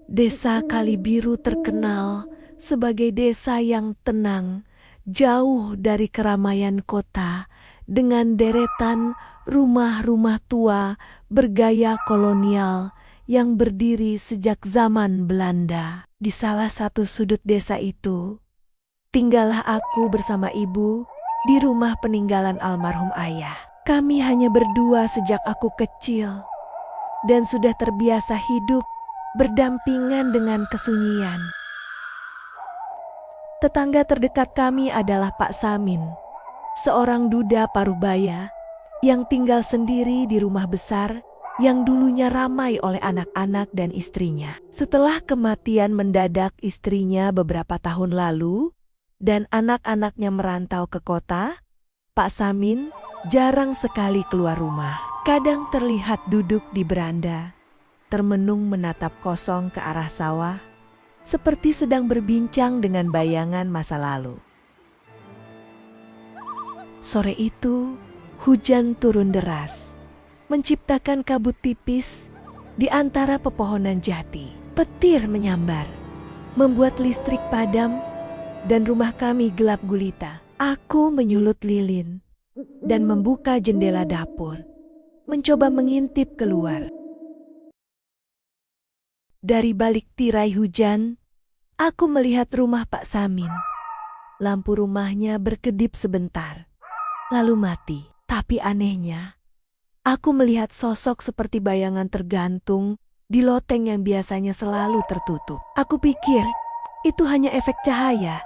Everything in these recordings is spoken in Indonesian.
Desa Kalibiru terkenal sebagai desa yang tenang, jauh dari keramaian kota, dengan deretan rumah-rumah tua bergaya kolonial yang berdiri sejak zaman Belanda. Di salah satu sudut desa itu, tinggallah aku bersama ibu di rumah peninggalan almarhum ayah. Kami hanya berdua sejak aku kecil dan sudah terbiasa hidup berdampingan dengan kesunyian. Tetangga terdekat kami adalah Pak Samin, seorang duda parubaya yang tinggal sendiri di rumah besar yang dulunya ramai oleh anak-anak dan istrinya. Setelah kematian mendadak istrinya beberapa tahun lalu dan anak-anaknya merantau ke kota, Pak Samin jarang sekali keluar rumah. Kadang terlihat duduk di beranda, termenung menatap kosong ke arah sawah, seperti sedang berbincang dengan bayangan masa lalu. Sore itu, hujan turun deras, menciptakan kabut tipis di antara pepohonan jati. Petir menyambar, membuat listrik padam, dan rumah kami gelap gulita. Aku menyulut lilin dan membuka jendela dapur, mencoba mengintip keluar. Dari balik tirai hujan, aku melihat rumah Pak Samin. Lampu rumahnya berkedip sebentar, lalu mati. Tapi anehnya, aku melihat sosok seperti bayangan tergantung di loteng yang biasanya selalu tertutup. Aku pikir itu hanya efek cahaya,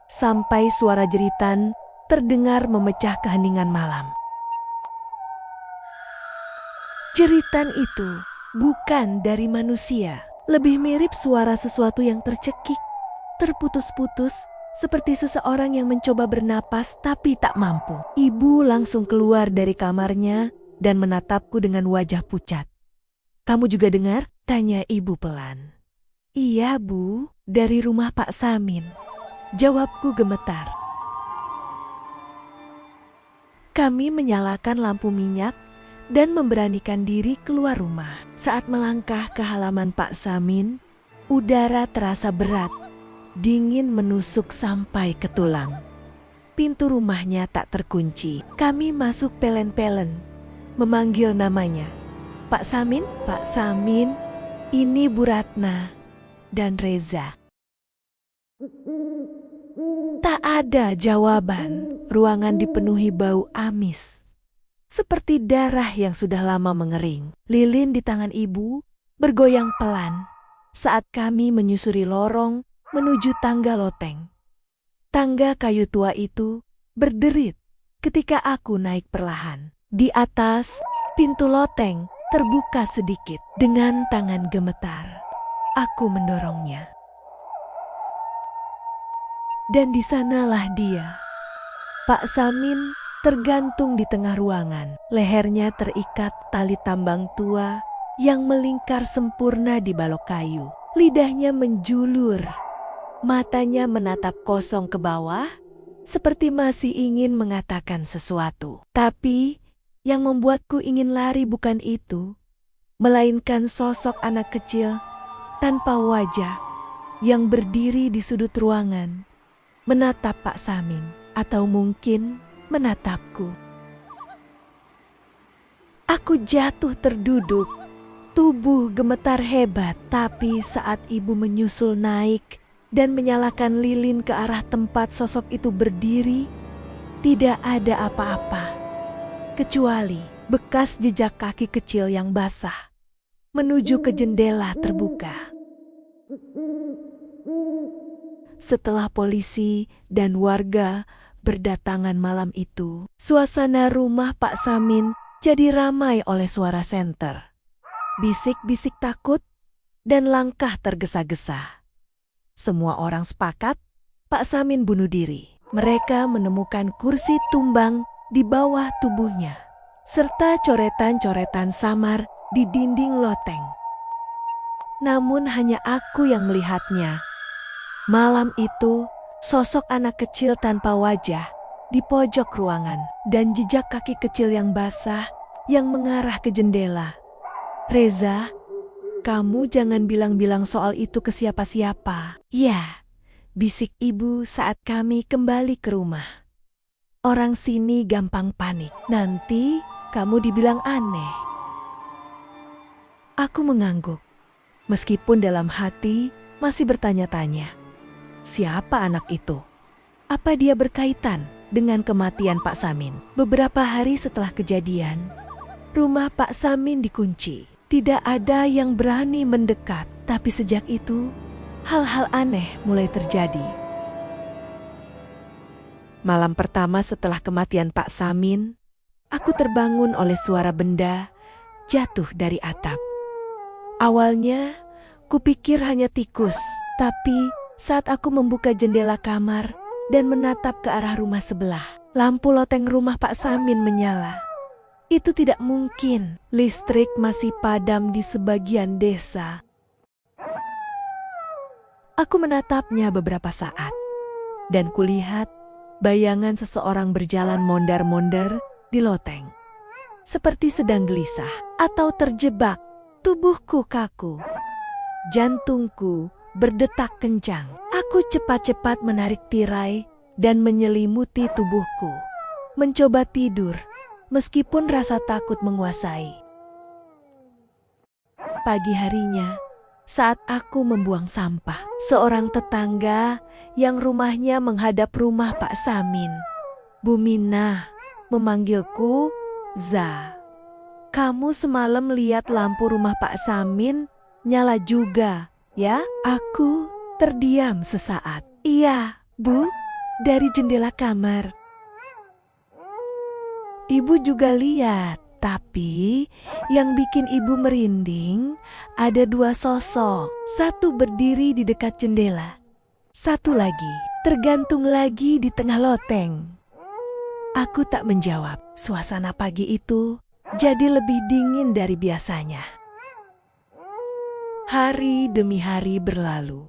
sampai suara jeritan terdengar memecah keheningan malam. Jeritan itu bukan dari manusia. Lebih mirip suara sesuatu yang tercekik, terputus-putus, seperti seseorang yang mencoba bernapas tapi tak mampu. Ibu langsung keluar dari kamarnya dan menatapku dengan wajah pucat. "Kamu juga dengar?" tanya ibu pelan. "Iya, Bu, dari rumah Pak Samin," jawabku gemetar. Kami menyalakan lampu minyak dan memberanikan diri keluar rumah. Saat melangkah ke halaman Pak Samin, udara terasa berat, dingin menusuk sampai ke tulang. Pintu rumahnya tak terkunci. Kami masuk pelen-pelen, memanggil namanya. "Pak Samin, Pak Samin, ini Bu Ratna dan Reza." Tak ada jawaban. Ruangan dipenuhi bau amis, seperti darah yang sudah lama mengering. Lilin di tangan ibu bergoyang pelan saat kami menyusuri lorong menuju tangga loteng. Tangga kayu tua itu berderit ketika aku naik perlahan. Di atas, pintu loteng terbuka sedikit. Dengan tangan gemetar, aku mendorongnya. Dan di sanalah dia, Pak Samin, tergantung di tengah ruangan. Lehernya terikat tali tambang tua yang melingkar sempurna di balok kayu. Lidahnya menjulur, matanya menatap kosong ke bawah, seperti masih ingin mengatakan sesuatu. Tapi yang membuatku ingin lari bukan itu, melainkan sosok anak kecil tanpa wajah yang berdiri di sudut ruangan, menatap Pak Samin, atau mungkin menatapku. Aku jatuh terduduk, tubuh gemetar hebat. Tapi saat ibu menyusul naik dan menyalakan lilin ke arah tempat sosok itu berdiri, tidak ada apa-apa, kecuali bekas jejak kaki kecil yang basah menuju ke jendela terbuka. Setelah polisi dan warga berdatangan malam itu, suasana rumah Pak Samin jadi ramai oleh suara senter, bisik-bisik takut, dan langkah tergesa-gesa. Semua orang sepakat Pak Samin bunuh diri. Mereka menemukan kursi tumbang di bawah tubuhnya, serta coretan-coretan samar di dinding loteng. Namun hanya aku yang melihatnya. Malam itu, sosok anak kecil tanpa wajah di pojok ruangan dan jejak kaki kecil yang basah yang mengarah ke jendela Reza, kamu jangan bilang-bilang soal itu ke siapa-siapa. Ya, bisik ibu saat kami kembali ke rumah. Orang sini gampang panik. Nanti kamu dibilang aneh. Aku mengangguk. Meskipun dalam hati masih bertanya-tanya. Siapa anak itu? Apa dia berkaitan dengan kematian Pak Samin? Beberapa hari setelah kejadian, rumah Pak Samin dikunci. Tidak ada yang berani mendekat, tapi sejak itu, hal-hal aneh mulai terjadi. Malam pertama setelah kematian Pak Samin, aku terbangun oleh suara benda jatuh dari atap. Awalnya, kupikir hanya tikus, tapi saat aku membuka jendela kamar dan menatap ke arah rumah sebelah, lampu loteng rumah Pak Samin menyala. Itu tidak mungkin, listrik masih padam di sebagian desa. Aku menatapnya beberapa saat, dan kulihat bayangan seseorang berjalan mondar-mondar di loteng. Seperti sedang gelisah atau terjebak, tubuhku kaku. Jantungku berdetak kencang. Aku cepat-cepat menarik tirai dan menyelimuti tubuhku. Mencoba tidur, meskipun rasa takut menguasai. Pagi harinya, saat aku membuang sampah, seorang tetangga yang rumahnya menghadap rumah Pak Samin, Bu Minah, memanggilku Za. Kamu semalam lihat lampu rumah Pak Samin nyala juga, ya? Aku terdiam sesaat. Iya, Bu, dari jendela kamar. Ibu juga lihat, tapi yang bikin ibu merinding ada dua sosok. Satu berdiri di dekat jendela, satu lagi tergantung lagi di tengah loteng. Aku tak menjawab. Suasana pagi itu jadi lebih dingin dari biasanya. Hari demi hari berlalu,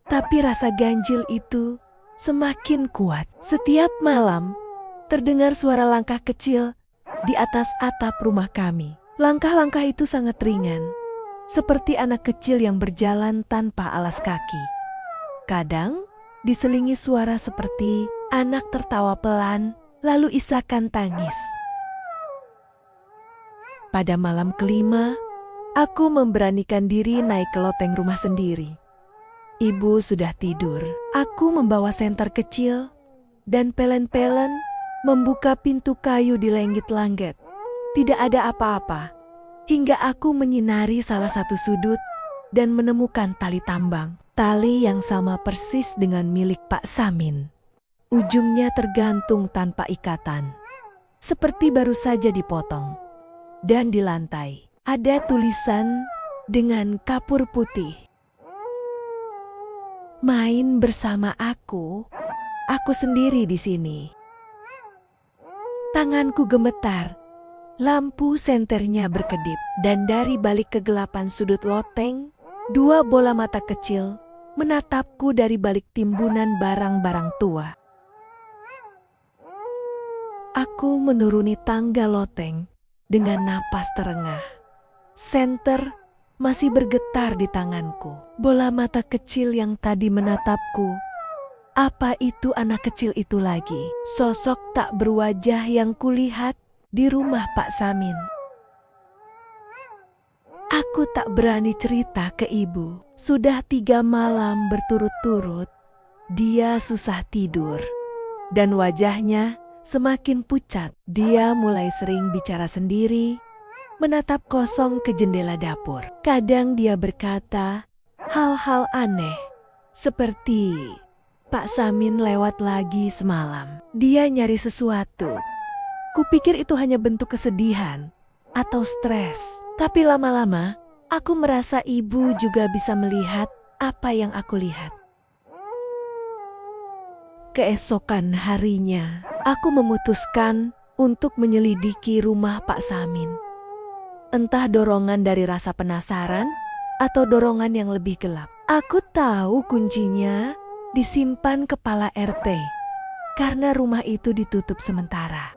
tapi rasa ganjil itu semakin kuat. Setiap malam, terdengar suara langkah kecil di atas atap rumah kami. Langkah-langkah itu sangat ringan, seperti anak kecil yang berjalan tanpa alas kaki. Kadang diselingi suara seperti anak tertawa pelan, lalu isakan tangis. Pada malam kelima, aku memberanikan diri naik ke loteng rumah sendiri. Ibu sudah tidur. Aku membawa senter kecil dan pelen-pelen membuka pintu kayu di lenggit-langget. Tidak ada apa-apa, hingga aku menyinari salah satu sudut dan menemukan tali tambang. Tali yang sama persis dengan milik Pak Samin. Ujungnya tergantung tanpa ikatan, seperti baru saja dipotong. Dan di lantai ada tulisan dengan kapur putih. Main bersama aku sendiri di sini. Tanganku gemetar, lampu senternya berkedip, dan dari balik kegelapan sudut loteng, dua bola mata kecil menatapku dari balik timbunan barang-barang tua. Aku menuruni tangga loteng dengan napas terengah. Senter masih bergetar di tanganku. Bola mata kecil yang tadi menatapku. Apa itu anak kecil itu lagi? Sosok tak berwajah yang kulihat di rumah Pak Samin. Aku tak berani cerita ke ibu. Sudah 3 malam berturut-turut, dia susah tidur. Dan wajahnya semakin pucat. Dia mulai sering bicara sendiri, menatap kosong ke jendela dapur. Kadang dia berkata hal-hal aneh, seperti Pak Samin lewat lagi semalam. Dia nyari sesuatu. Kupikir itu hanya bentuk kesedihan atau stres. Tapi lama-lama, aku merasa ibu juga bisa melihat apa yang aku lihat. Keesokan harinya, aku memutuskan untuk menyelidiki rumah Pak Samin. Entah dorongan dari rasa penasaran atau dorongan yang lebih gelap. Aku tahu kuncinya disimpan kepala RT karena rumah itu ditutup sementara.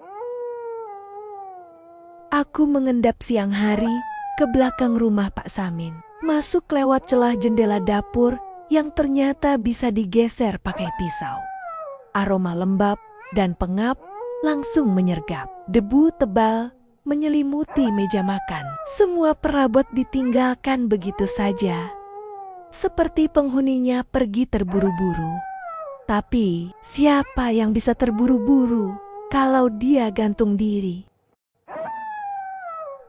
Aku mengendap siang hari ke belakang rumah Pak Samin. Masuk lewat celah jendela dapur yang ternyata bisa digeser pakai pisau. Aroma lembab dan pengap langsung menyergap. Debu tebal menyelimuti meja makan. Semua perabot ditinggalkan begitu saja, seperti penghuninya pergi terburu-buru. Tapi siapa yang bisa terburu-buru kalau dia gantung diri?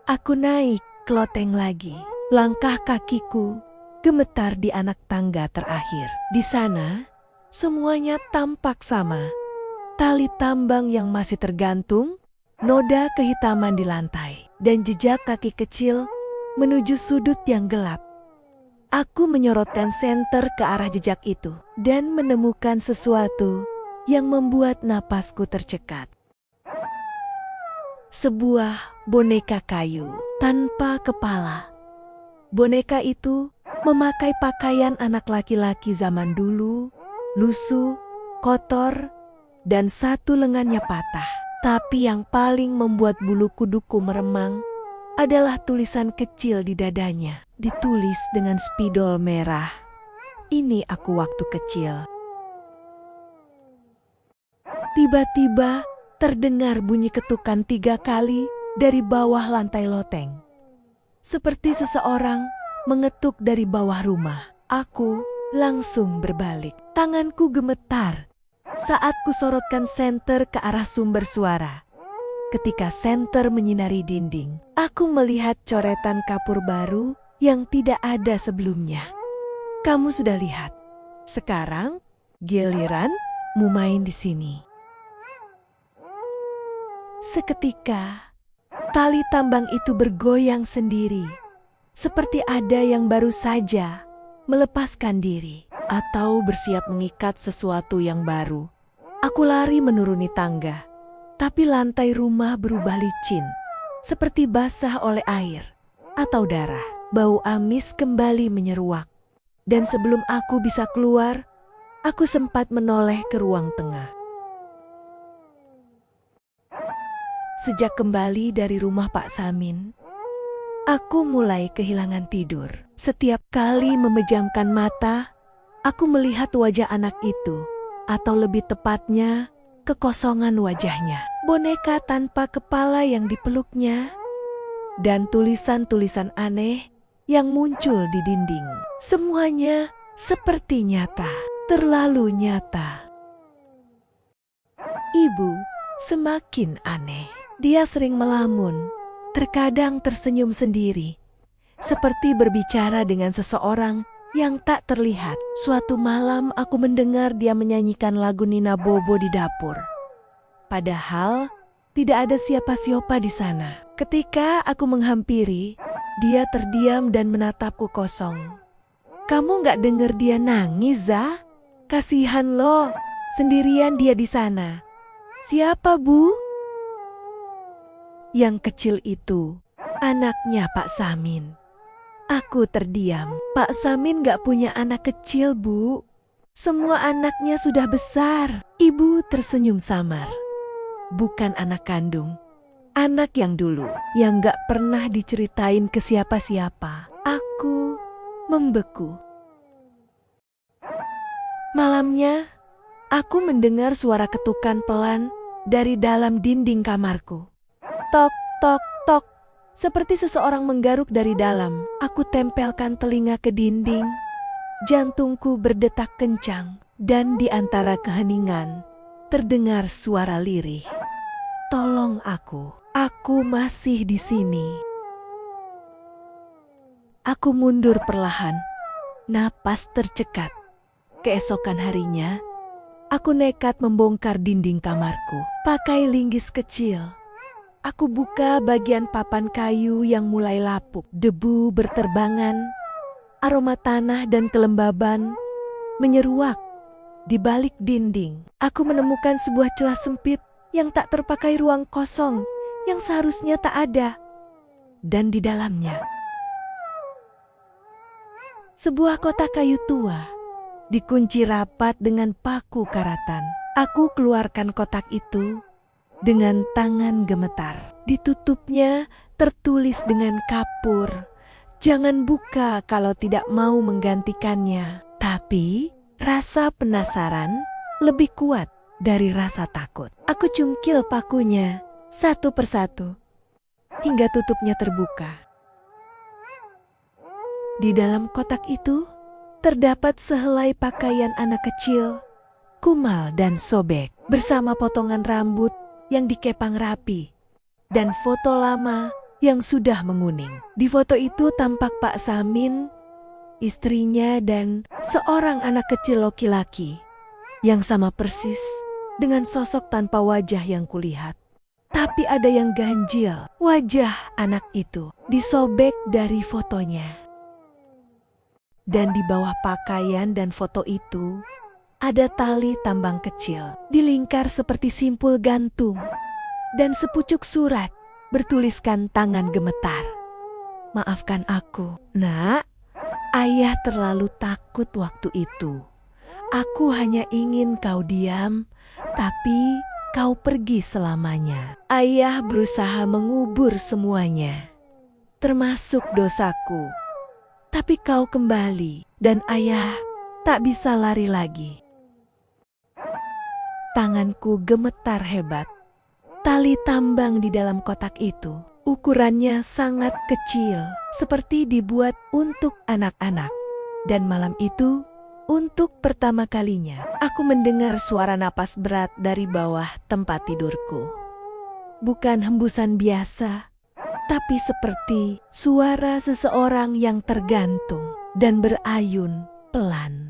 Aku naik ke loteng lagi. Langkah kakiku gemetar di anak tangga terakhir. Di sana semuanya tampak sama. Tali tambang yang masih tergantung, noda kehitaman di lantai, dan jejak kaki kecil menuju sudut yang gelap. Aku menyorotkan senter ke arah jejak itu dan menemukan sesuatu yang membuat napasku tercekat. Sebuah boneka kayu tanpa kepala. Boneka itu memakai pakaian anak laki-laki zaman dulu, lusuh, kotor, dan satu lengannya patah. Tapi yang paling membuat bulu kuduku meremang adalah tulisan kecil di dadanya, ditulis dengan spidol merah. Ini aku waktu kecil. Tiba-tiba terdengar bunyi ketukan 3 kali dari bawah lantai loteng. Seperti seseorang mengetuk dari bawah rumah. Aku langsung berbalik. Tanganku gemetar saat kusorotkan senter ke arah sumber suara. Ketika senter menyinari dinding, aku melihat coretan kapur baru yang tidak ada sebelumnya. Kamu sudah lihat. Sekarang giliranmu main di sini. Seketika tali tambang itu bergoyang sendiri, seperti ada yang baru saja melepaskan diri atau bersiap mengikat sesuatu yang baru. Aku lari menuruni tangga, tapi lantai rumah berubah licin, seperti basah oleh air atau darah. Bau amis kembali menyeruak, dan sebelum aku bisa keluar, aku sempat menoleh ke ruang tengah. Sejak kembali dari rumah Pak Samin, aku mulai kehilangan tidur. Setiap kali memejamkan mata, aku melihat wajah anak itu, atau lebih tepatnya, kekosongan wajahnya. Boneka tanpa kepala yang dipeluknya, dan tulisan-tulisan aneh yang muncul di dinding. Semuanya seperti nyata, terlalu nyata. Ibu semakin aneh. Dia sering melamun, terkadang tersenyum sendiri, seperti berbicara dengan seseorang yang tak terlihat. Suatu malam aku mendengar dia menyanyikan lagu Nina Bobo di dapur. Padahal tidak ada siapa-siapa di sana. Ketika aku menghampiri, dia terdiam dan menatapku kosong. Kamu gak dengar dia nangis, Za? Kasihan loh, sendirian dia di sana. Siapa, Bu? Yang kecil itu, anaknya Pak Samin. Aku terdiam. Pak Samin gak punya anak kecil, Bu. Semua anaknya sudah besar. Ibu tersenyum samar. Bukan anak kandung. Anak yang dulu, yang gak pernah diceritain ke siapa-siapa. Aku membeku. Malamnya, aku mendengar suara ketukan pelan dari dalam dinding kamarku. Tok, tok, tok. Seperti seseorang menggaruk dari dalam. Aku tempelkan telinga ke dinding. Jantungku berdetak kencang. Dan di antara keheningan, terdengar suara lirih. Tolong aku masih di sini. Aku mundur perlahan. Napas tercekat. Keesokan harinya, aku nekat membongkar dinding kamarku. Pakai linggis kecil. Aku buka bagian papan kayu yang mulai lapuk. Debu berterbangan, aroma tanah dan kelembaban menyeruak di balik dinding. Aku menemukan sebuah celah sempit yang tak terpakai, ruang kosong yang seharusnya tak ada. Dan di dalamnya, sebuah kotak kayu tua, dikunci rapat dengan paku karatan. Aku keluarkan kotak itu dengan tangan gemetar. Ditutupnya tertulis dengan kapur, "Jangan buka kalau tidak mau menggantikannya." Tapi rasa penasaran lebih kuat dari rasa takut. Aku cungkil pakunya satu persatu hingga tutupnya terbuka. Di dalam kotak itu terdapat sehelai pakaian anak kecil, kumal dan sobek, bersama potongan rambut yang dikepang rapi dan foto lama yang sudah menguning. Di foto itu tampak Pak Samin, istrinya, dan seorang anak kecil laki-laki yang sama persis dengan sosok tanpa wajah yang kulihat. Tapi ada yang ganjil, wajah anak itu disobek dari fotonya. Dan di bawah pakaian dan foto itu ada tali tambang kecil, dilingkar seperti simpul gantung, dan sepucuk surat bertuliskan tangan gemetar. "Maafkan aku, Nak. Ayah terlalu takut waktu itu. Aku hanya ingin kau diam, tapi kau pergi selamanya. Ayah berusaha mengubur semuanya, termasuk dosaku. Tapi kau kembali dan ayah tak bisa lari lagi." Tanganku gemetar hebat. Tali tambang di dalam kotak itu ukurannya sangat kecil, seperti dibuat untuk anak-anak. Dan malam itu, untuk pertama kalinya, aku mendengar suara napas berat dari bawah tempat tidurku. Bukan hembusan biasa, tapi seperti suara seseorang yang tergantung dan berayun pelan.